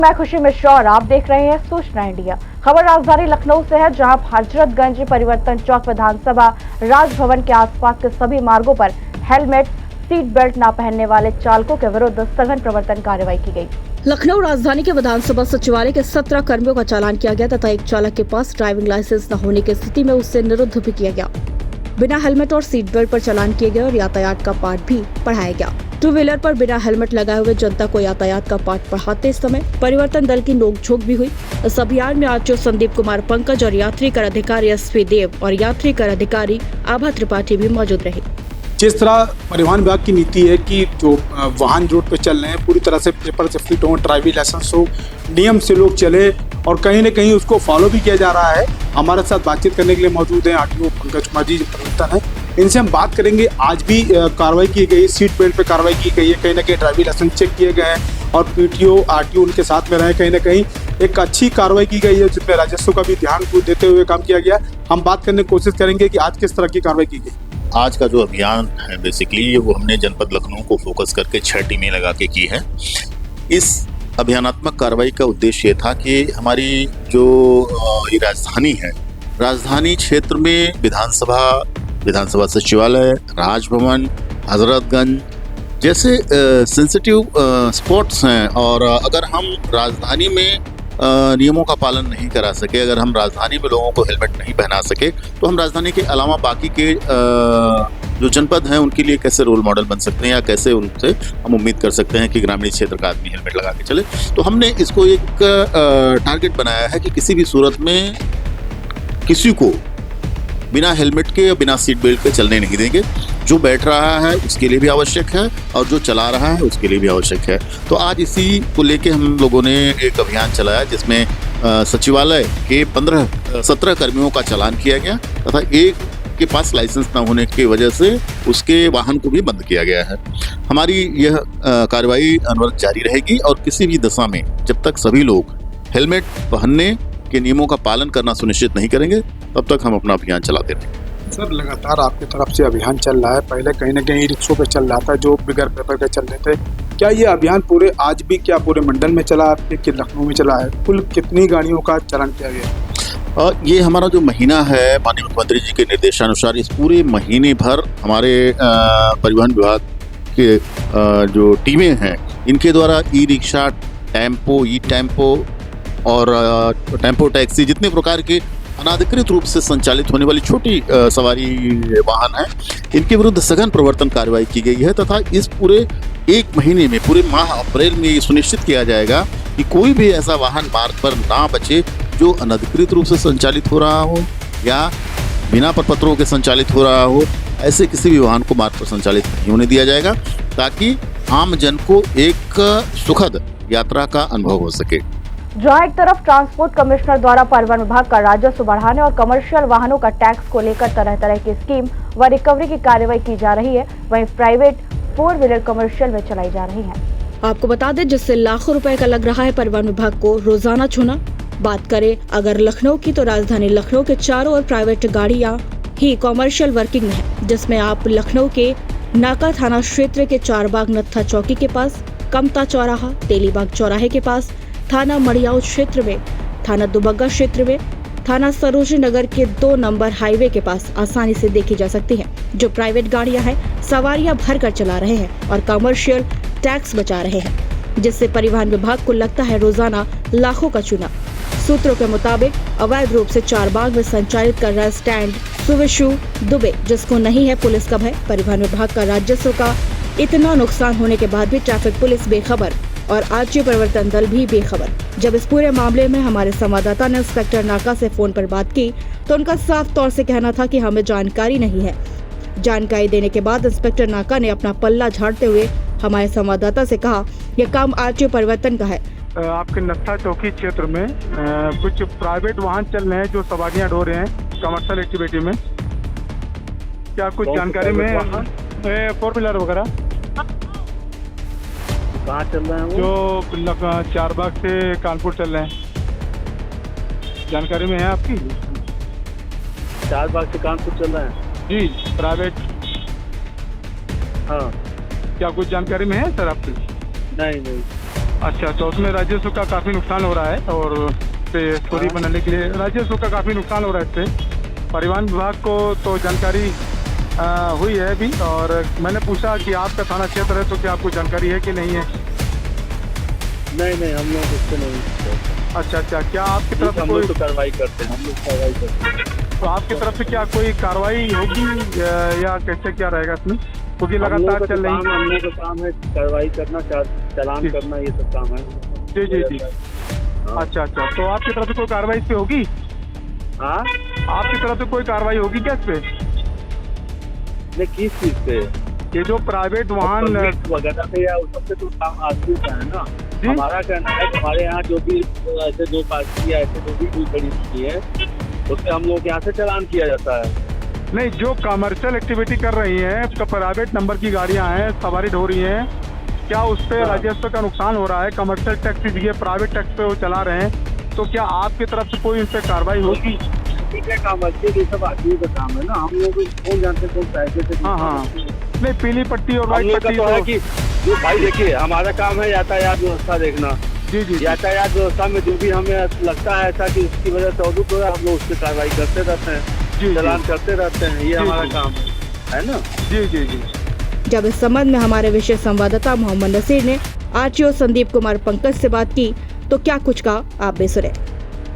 मैं खुशी मिश्रा और आप देख रहे हैं सूचना इंडिया। खबर राजधानी लखनऊ से है, जहां हजरतगंज परिवर्तन चौक विधानसभा राजभवन के आसपास के सभी मार्गों पर हेलमेट, सीट बेल्ट न पहनने वाले चालकों के विरुद्ध सघन प्रवर्तन कार्रवाई की गई। लखनऊ राजधानी के विधानसभा सचिवालय के 17 कर्मियों का चालान किया गया तथा एक चालक के पास ड्राइविंग लाइसेंस न होने की स्थिति में उससे निरुद्ध भी किया गया। बिना हेलमेट और सीट बेल्ट पर चालान किए गए और यातायात का पाठ भी पढ़ाया गया। टू व्हीलर पर बिना हेलमेट लगाए हुए जनता को यातायात का पाठ पढ़ाते समय परिवर्तन दल की नोकझोंक भी हुई। इस अभियान में आरटीओ संदीप कुमार पंकज और यात्री कर अधिकारी एसवी देव और यात्री कर अधिकारी आभा त्रिपाठी भी मौजूद रहे। जिस तरह परिवहन विभाग की नीति है कि जो वाहन रोड पे चल रहे हैं पूरी तरह से पेपर से फिट हो, ड्राइविंग लाइसेंस हो, नियम से लोग चले और कहीं न कहीं उसको फॉलो भी किया जा रहा है। हमारे साथ बातचीत करने के लिए मौजूद हैं आरटीओ पंकज कुमार जी, परिवर्तन है, इनसे हम बात करेंगे। आज भी कार्रवाई की गई, सीट बेल्ट पे कार्रवाई की गई है, कहीं ना कहीं ड्राइविंग लाइसेंस चेक किए गए हैं और पीटीओ आरटीओ उनके साथ में रहे। कहीं ना कहीं एक अच्छी कार्रवाई की गई है जिसमें राजस्व का भी ध्यान देते हुए काम किया गया। हम बात करने की कोशिश करेंगे कि आज किस तरह की कार्रवाई की गई। आज का जो अभियान है बेसिकली वो हमने जनपद लखनऊ को फोकस करके 6 टीमें लगा के की है। इस अभियानात्मक कार्रवाई का उद्देश्य ये था कि हमारी जो ये राजधानी है, राजधानी क्षेत्र में विधानसभा सचिवालय, राजभवन, हजरतगंज जैसे सेंसिटिव स्पॉट्स हैं और अगर हम राजधानी में नियमों का पालन नहीं करा सके, अगर हम राजधानी में लोगों को हेलमेट नहीं पहना सके, तो हम राजधानी के अलावा बाकी के जो जनपद हैं उनके लिए कैसे रोल मॉडल बन सकते हैं या कैसे उनसे हम उम्मीद कर सकते हैं कि ग्रामीण क्षेत्र का आदमी हेलमेट लगा के चले। तो हमने इसको एक टारगेट बनाया है कि किसी भी सूरत में किसी को बिना हेलमेट के या बिना सीट बेल्ट के चलने नहीं देंगे। जो बैठ रहा है उसके लिए भी आवश्यक है और जो चला रहा है उसके लिए भी आवश्यक है। तो आज इसी को लेके हम लोगों ने एक अभियान चलाया जिसमें सचिवालय के 17 कर्मियों का चालान किया गया तथा एक के पास लाइसेंस न होने की वजह से उसके वाहन को भी बंद किया गया है। हमारी यह कार्रवाई अनवरत जारी रहेगी और किसी भी दशा में जब तक सभी लोग हेलमेट पहनने के नियमों का पालन करना सुनिश्चित नहीं करेंगे तब तक हम अपना अभियान चलाते रहेंगे। सर, लगातार आपकी तरफ से अभियान चल रहा है। पहले कहीं ना कहीं रिक्शों पे चल रहा था जो बिगर पेपर के चल रहे थे। क्या ये अभियान आज भी पूरे मंडल में चला आपके कि लखनऊ में चला है? कुल कितनी गाड़ियों का चालान किया गया? ये हमारा जो महीना है माननीय मुख्यमंत्री जी के निर्देशानुसार इस पूरे महीने भर हमारे परिवहन विभाग के जो टीमें हैं इनके द्वारा ई रिक्शा, टेम्पो, ई टेम्पो और टेम्पो टैक्सी जितने प्रकार के अनाधिकृत रूप से संचालित होने वाली छोटी सवारी वाहन हैं, इनके विरुद्ध सघन प्रवर्तन कार्रवाई की गई है तथा इस पूरे एक महीने में, पूरे माह अप्रैल में ये सुनिश्चित किया जाएगा कि कोई भी ऐसा वाहन मार्ग पर ना बचे जो अनधिकृत रूप से संचालित हो रहा हो या बिना प्रपत्रों के संचालित हो रहा हो। ऐसे किसी भी वाहन को मार्ग पर संचालित नहीं होने दिया जाएगा ताकि आम जन को एक सुखद यात्रा का अनुभव हो सके। जहां एक तरफ ट्रांसपोर्ट कमिश्नर द्वारा परिवहन विभाग का राजस्व बढ़ाने और कमर्शियल वाहनों का टैक्स को लेकर तरह तरह की स्कीम व रिकवरी की कार्रवाई की जा रही है, वहीं प्राइवेट 4 व्हीलर कमर्शियल में चलाई जा रही है। आपको बता दें जिससे लाखों रुपए का लग रहा है परिवहन विभाग को रोजाना छूना। बात करें अगर लखनऊ की तो राजधानी लखनऊ के चारों ओर प्राइवेट गाड़ियाँ ही कॉमर्शियल वर्किंग में है, जिसमें आप लखनऊ के नाका थाना क्षेत्र के चारबाग नत्था चौकी के पास, कमता चौराहा, तेलीबाग चौराहे के पास, थाना मड़ियाऊ क्षेत्र में, थाना दुबग्गा क्षेत्र में, थाना सरोजनी नगर के 2 नंबर हाईवे के पास आसानी से देखी जा सकती हैं। जो प्राइवेट गाड़ियां हैं सवारियां भर कर चला रहे हैं और कमर्शियल टैक्स बचा रहे हैं, जिससे परिवहन विभाग को लगता है रोजाना लाखों का चूना। सूत्रों के मुताबिक अवैध रूप से चारबाग में संचालित कर रहा स्टैंड सुविशु दुबे, जिसको नहीं है पुलिस का भय। परिवहन विभाग का राजस्व का इतना नुकसान होने के बाद भी ट्रैफिक पुलिस बेखबर और आरटीओ परिवर्तन दल भी बेखबर। जब इस पूरे मामले में हमारे संवाददाता ने इंस्पेक्टर नाका से फोन पर बात की तो उनका साफ तौर से कहना था कि हमें जानकारी नहीं है। जानकारी देने के बाद इंस्पेक्टर नाका ने अपना पल्ला झाड़ते हुए हमारे संवाददाता से कहा, यह काम आरटीओ परिवर्तन का है। आपके नत्था चौकी क्षेत्र में कुछ प्राइवेट वाहन चल रहे हैं जो सवारियां ढो रहे हैं कमर्शियल एक्टिविटी में। क्या कुछ जानकारी में 4 व्हीलर वगैरह कहाँ चल रहे हैं वो? जो चारबाग से कानपुर चल रहे हैं, जानकारी में है आपकी? चारबाग से कानपुर चल रहे हैं जी, प्राइवेट। हाँ, क्या कुछ जानकारी में है सर आपकी? नहीं। अच्छा, तो उसमें राजस्व का काफ़ी नुकसान हो रहा है और पे स्टोरी बनाने के लिए राजस्व का काफ़ी नुकसान हो रहा है इससे। परिवहन विभाग को तो जानकारी हुई है अभी, और मैंने पूछा कि आपका थाना क्षेत्र है तो क्या आपको जानकारी है कि नहीं है? नहीं, हम लोग इससे नहीं। अच्छा, क्या आपकी तरफ से हम कोई लोग तो कार्रवाई करते हैं, हम लोग कार्रवाई करते हैं। तो आपकी तरफ से क्या कोई कार्रवाई होगी या कैसे क्या रहेगा इसमें, क्योंकि लगातार चल रही हम लोग का काम है कार्रवाई करना, चालान करना, ये सब काम है। जी। अच्छा, तो आपकी तरफ से कोई कार्रवाई इस पे होगी? हाँ, आपकी तरफ से कोई कार्रवाई होगी क्या इस पे? नहीं, किस चीज पे? ये जो प्राइवेट वाहन वगैरह पे या उस सबसे तो काम आदमी का है ना। जी? हमारा कहना है कि हमारे यहाँ जो भी ऐसे दो पार्टी या ऐसे जो भी कोई खड़ी होती है उससे हम लोग यहाँ से चालान किया जाता है। नहीं, जो कमर्शियल एक्टिविटी कर रही हैं, तो प्राइवेट नंबर की गाड़ियां हैं, सवारी ढो रही हैं, क्या उस पर राजस्व का नुकसान हो रहा है? कमर्शियल टैक्स दिए, प्राइवेट टैक्स पे वो चला रहे हैं, तो क्या आपकी तरफ से कोई उन पर कार्रवाई होगी? कमर्शियल ये सब आदमी का काम है ना, हम लोग कौन जानते कौन पैसे से। हाँ, नहीं, पीली पट्टी और व्हाइट पट्टी तो है कि जो भाई देखिए, हमारा काम है यातायात व्यवस्था देखना। जी। यातायात व्यवस्था में जो भी हमें लगता है ऐसा कि उसकी वजह से अवरुद्ध हो रहा है, हम लोग उस पर कार्रवाई करते रहते हैं, चालान करते रहते हैं, ये हमारा काम है ना। जी। जब इस संबंध में हमारे विशेष संवाददाता मोहम्मद नसीर ने आरटीओ संदीप कुमार पंकज से बात की तो क्या कुछ कहा, आप भी सुने।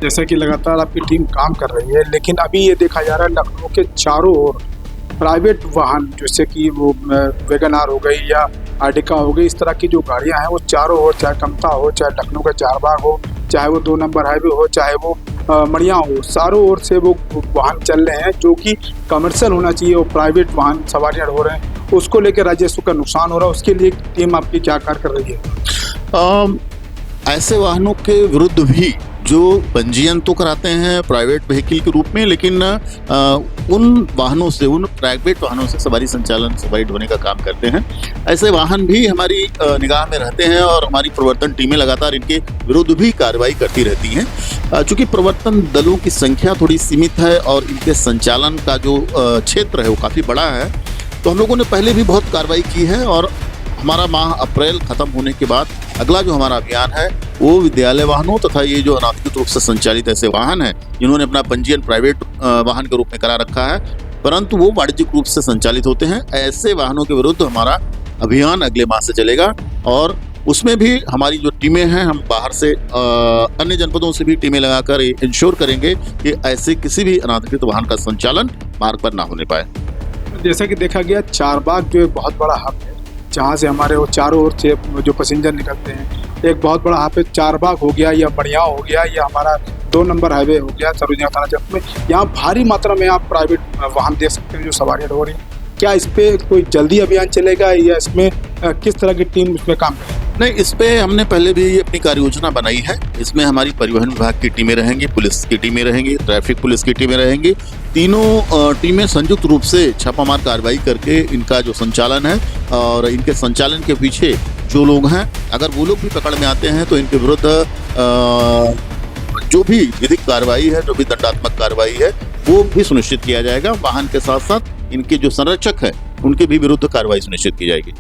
जैसा कि लगातार आपकी टीम काम कर रही है, लेकिन अभी ये देखा जा रहा है लखनऊ के चारों ओर प्राइवेट वाहन, जैसे कि वो वैगनार हो गई या आर्टिका हो गई, इस तरह की जो गाड़ियां हैं वो चारों ओर, चाहे कमता हो, चाहे लखनऊ का चारबाग हो, चाहे वो 2 नंबर हाईवे हो, चाहे वो मड़िया हो, चारों ओर से वो वाहन चल रहे हैं जो कि कमर्शियल होना चाहिए। वो प्राइवेट वाहन सवारियाँ हो रहे हैं, उसको लेकर राजस्व का नुकसान हो रहा है। उसके लिए टीम आपकी क्या कार्य कर रही है? ऐसे वाहनों के विरुद्ध भी जो पंजीयन तो कराते हैं प्राइवेट व्हीकल के रूप में, लेकिन उन वाहनों से, उन प्राइवेट वाहनों से सवारी संचालन, सवारी ढोने का काम करते हैं। ऐसे वाहन भी हमारी निगाह में रहते हैं और हमारी प्रवर्तन टीमें लगातार इनके विरुद्ध भी कार्रवाई करती रहती हैं। चूँकि प्रवर्तन दलों की संख्या थोड़ी सीमित है और इनके संचालन का जो क्षेत्र है वो काफ़ी बड़ा है, तो हम लोगों ने पहले भी बहुत कार्रवाई की है और हमारा माह अप्रैल खत्म होने के बाद अगला जो हमारा अभियान है वो विद्यालय वाहनों तथा ये जो अनाधिकृत रूप से संचालित ऐसे वाहन हैं जिन्होंने अपना पंजीयन प्राइवेट वाहन के रूप में करा रखा है परंतु वो वाणिज्यिक रूप से संचालित होते हैं, ऐसे वाहनों के विरुद्ध हमारा अभियान अगले माह से चलेगा। और उसमें भी हमारी जो टीमें हैं, हम बाहर से अन्य जनपदों से भी टीमें लगाकर इंश्योर करेंगे कि ऐसे किसी भी अनाधिकृत वाहन का संचालन मार्ग पर ना होने पाए। जैसा कि देखा गया, चारबाग जो एक बहुत बड़ा हब है जहाँ से हमारे वो चारों ओर से जो पैसेंजर निकलते हैं, एक बहुत बड़ा हब है। चारबाग हो गया या बढ़िया हो गया या हमारा 2 नंबर हाईवे हो गया सरोजिया थाना क्षेत्र में, यहाँ भारी मात्रा में आप प्राइवेट वाहन देख सकते हैं जो सवारियाँ हो रही हैं। क्या इस पे कोई जल्दी अभियान चलेगा या इसमें किस तरह की टीम इसमें काम करेगी? नहीं, इस पे हमने पहले भी अपनी कार्य योजना बनाई है। इसमें हमारी परिवहन विभाग की टीमें रहेंगी, पुलिस की टीमें रहेंगी, ट्रैफिक पुलिस की टीमें रहेंगी। तीनों टीमें संयुक्त रूप से छापामार कार्रवाई करके इनका जो संचालन है और इनके संचालन के पीछे जो लोग हैं, अगर वो लोग भी पकड़ में आते हैं तो इनके विरुद्ध जो भी विधिक कार्रवाई है, जो भी दंडात्मक कार्रवाई है, वो भी सुनिश्चित किया जाएगा। वाहन के साथ साथ इनके जो संरक्षक हैं उनके भी विरुद्ध कार्रवाई सुनिश्चित की जाएगी।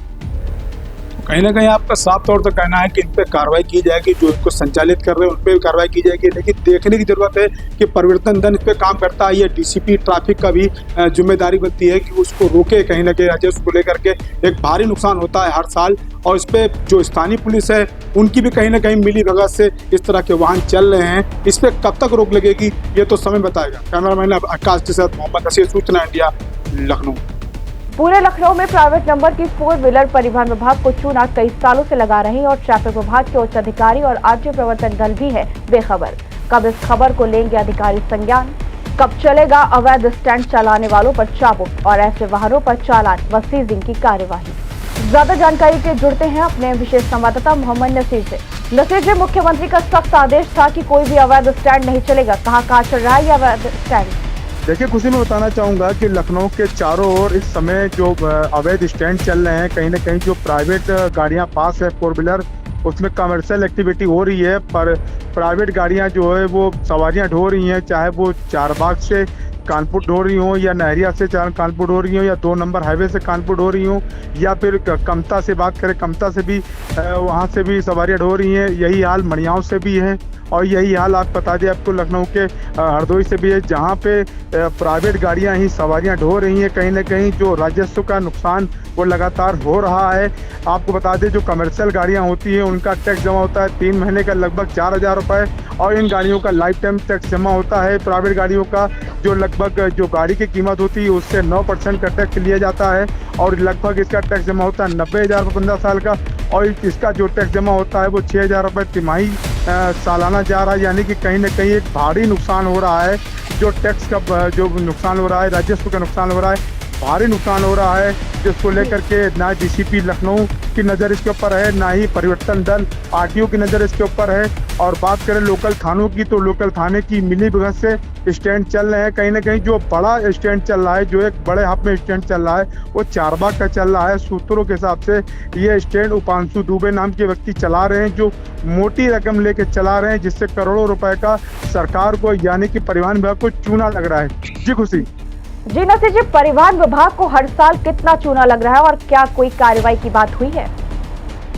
कहीं ना कहीं आपका साफ तौर पर कहना है कि इन पर कार्रवाई की जाएगी, जो इनको संचालित कर रहे हैं उन पर भी कार्रवाई की जाएगी, लेकिन देखने की जरूरत है कि परिवर्तन दल इस पर काम करता है या डीसीपी ट्रैफिक का भी जिम्मेदारी बनती है कि उसको रोके। कहीं ना कहीं राजस्व को लेकर के एक भारी नुकसान होता है हर साल, और इस पर जो स्थानीय पुलिस है उनकी भी कहीं ना कहीं मिली भगत से इस तरह के वाहन चल रहे हैं। इस पर कब तक रोक लगेगी ये तो समय बताएगा। कैमरामैन आकाश के साथ मोहम्मद नसीर, सूचना इंडिया, लखनऊ। पूरे लखनऊ में प्राइवेट नंबर की 4 व्हीलर परिवहन विभाग को चूना कई सालों से लगा रही और ट्रैफिक विभाग के उच्च अधिकारी और आरटीओ प्रवर्तन दल भी है बेखबर। कब इस खबर को लेंगे अधिकारी संज्ञान? कब चलेगा अवैध स्टैंड चलाने वालों पर चाबुक और ऐसे वाहनों पर चालान व सीजिंग की कार्यवाही? ज्यादा जानकारी के जुड़ते हैं अपने विशेष संवाददाता मोहम्मद नसीर से। नसीर जी, मुख्यमंत्री का सख्त आदेश था कि कोई भी अवैध स्टैंड नहीं चलेगा, कहाँ चल रहा है ये अवैध स्टैंड? देखिए, खुशी में बताना चाहूँगा कि लखनऊ के चारों ओर इस समय जो अवैध स्टैंड चल रहे हैं, कहीं ना कहीं जो प्राइवेट गाड़ियाँ पास है 4 व्हीलर, उसमें कमर्शियल एक्टिविटी हो रही है, पर प्राइवेट गाड़ियाँ जो है वो सवारियाँ ढो रही हैं, चाहे वो चारबाग से कानपुर ढो रही हो, या नहरिया से कानपुर ढो रही हो, या 2 नंबर हाईवे से कानपुर ढो रही हो, या फिर कमता से बात करें, कमता से भी वहाँ से भी सवारियाँ ढो रही हैं। यही हाल मड़ियाँव से भी है और यही हाल आप बता दें आपको लखनऊ के हरदोई से भी है, जहाँ पे प्राइवेट गाड़ियाँ ही सवारियाँ ढो रही हैं। कहीं ना कहीं जो राजस्व का नुकसान वो लगातार हो रहा है। आपको बता दें जो कमर्शियल गाड़ियाँ होती हैं उनका टैक्स जमा होता है 3 महीने का लगभग 4,000 रुपये, और इन गाड़ियों का लाइफ टाइम टैक्स जमा होता है। प्राइवेट गाड़ियों का जो लगभग जो गाड़ी की कीमत होती है उससे 9% का टैक्स लिया जाता है, और लगभग इसका टैक्स जमा होता है 90,000 रुपये 15 साल का, और इसका जो टैक्स जमा होता है वो 6,000 रुपये तिमाही सालाना जा रहा है। यानी कि कहीं ना कहीं एक भारी नुकसान हो रहा है। जो टैक्स का जो नुकसान हो रहा है, राजस्व का नुकसान हो रहा है, भारी नुकसान हो रहा है, जिसको लेकर के ना डीसीपी लखनऊ की नज़र इसके ऊपर है, ना ही परिवर्तन दल आरटीओ की नज़र इसके ऊपर है। और बात करें लोकल थानों की तो लोकल थाने की मिली भगत से स्टैंड चल रहे हैं। कहीं ना कहीं जो बड़ा स्टैंड चल रहा है, जो एक बड़े हब में स्टैंड चल रहा है वो चारबाग का चल रहा है। सूत्रों के हिसाब से ये स्टैंड उपांशु दुबे नाम के व्यक्ति चला रहे हैं, जो मोटी रकम लेके चला रहे हैं, जिससे करोड़ों रुपए का सरकार को यानी कि परिवहन विभाग को चूना लग रहा है। जी खुशी जी नसीर जी, परिवहन विभाग को हर साल कितना चूना लग रहा है और क्या कोई कार्रवाई की बात हुई है?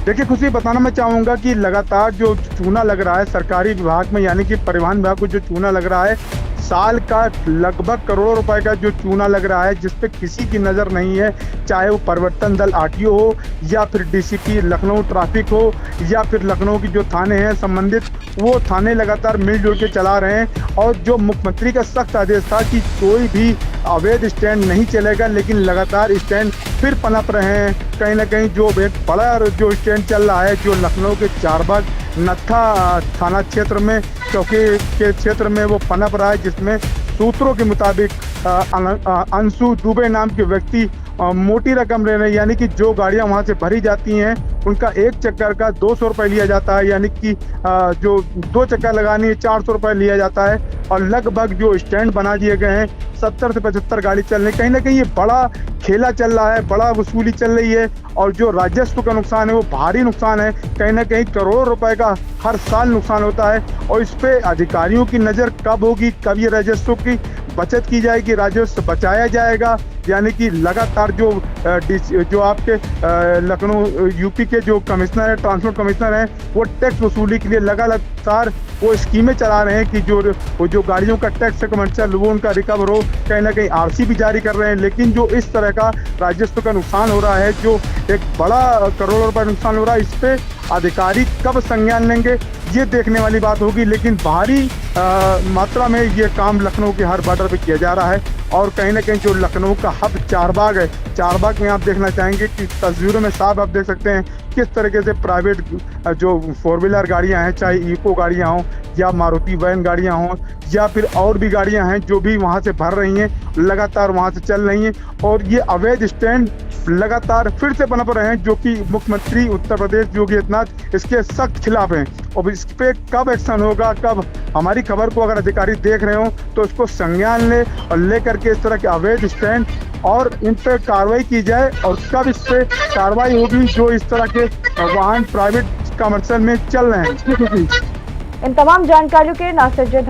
देखिए खुशी, बताना मैं चाहूँगा कि लगातार जो चूना लग रहा है सरकारी विभाग में, यानी कि परिवहन विभाग को जो चूना लग रहा है, साल का लगभग करोड़ों रुपए का जो चूना लग रहा है, जिस पे किसी की नज़र नहीं है। चाहे वो परिवर्तन दल आरटीओ हो, या फिर डीसीपी लखनऊ ट्रैफिक हो, या फिर लखनऊ की जो थाने हैं संबंधित, वो थाने लगातार मिलजुल के चला रहे हैं। और जो मुख्यमंत्री का सख्त आदेश था कि कोई भी अवैध स्टैंड नहीं चलेगा, लेकिन लगातार स्टैंड फिर पनप रहे हैं। कहीं ना कहीं जो एक बड़ा जो स्टैंड चल रहा है, जो लखनऊ के चारबाग नत्था थाना क्षेत्र में, चौकी के क्षेत्र में वो पनप रहा है, जिसमें सूत्रों के मुताबिक अंशु दुबे नाम के व्यक्ति मोटी रकम ले रहे हैं। यानी कि जो गाड़ियां वहां से भरी जाती हैं उनका एक चक्कर का 200 रुपये लिया जाता है, यानी कि जो 2 चक्कर लगानी है 400 रुपये लिया जाता है। और लगभग जो स्टैंड बना दिए गए हैं 70 से 75 गाड़ी चल रही। कहीं ना कहीं ये बड़ा खेला चल रहा है, बड़ा वसूली चल रही है, और जो राजस्व का नुकसान है वो भारी नुकसान है। कहीं ना कहीं करोड़ों रुपए का हर साल नुकसान होता है, और इस पे अधिकारियों की नज़र कब होगी, कब ये राजस्व की बचत की जाएगी, राजस्व बचाया जाएगा। यानी कि लगातार जो आपके लखनऊ यूपी के जो कमिश्नर है, ट्रांसपोर्ट कमिश्नर हैं, वो टैक्स वसूली के लिए लगातार वो स्कीमें चला रहे हैं कि जो गाड़ियों का टैक्स है कमर्शियल वो उनका रिकवर हो। कहीं ना कहीं आरसी भी जारी कर रहे हैं। लेकिन जो इस तरह का राजस्व का नुकसान हो रहा है, जो एक बड़ा करोड़ों रुपए नुकसान हो रहा है, इस पे अधिकारी कब संज्ञान लेंगे ये देखने वाली बात होगी। लेकिन भारी मात्रा में ये काम लखनऊ के हर बॉर्डर पे किया जा रहा है। और कहीं ना कहीं जो लखनऊ का हब चारबाग है, चारबाग में आप देखना चाहेंगे कि तस्वीरों में साफ आप देख सकते हैं किस तरीके से प्राइवेट जो 4 व्हीलर गाड़ियां हैं, चाहे इको गाड़ियां हों या मारुति वैन गाड़ियां हों, या फिर और भी गाड़ियां हैं जो भी वहां से भर रही हैं, लगातार वहां से चल रही हैं। और ये अवैध स्टैंड लगातार फिर से पनप रहे हैं, जो कि मुख्यमंत्री उत्तर प्रदेश योगी आदित्यनाथ इसके सख्त खिलाफ हैं। और इस पे कब एक्शन होगा, कब हमारी खबर को अगर अधिकारी देख रहे हो तो इसको संज्ञान ले और लेकर के इस तरह के अवैध स्टैंड और इन पर कार्रवाई की जाए। और कब इस पे कार्रवाई होगी जो इस तरह के वाहन प्राइवेट कमर्शियल में चल रहे हैं। इन तमाम जानकारियों के नासिर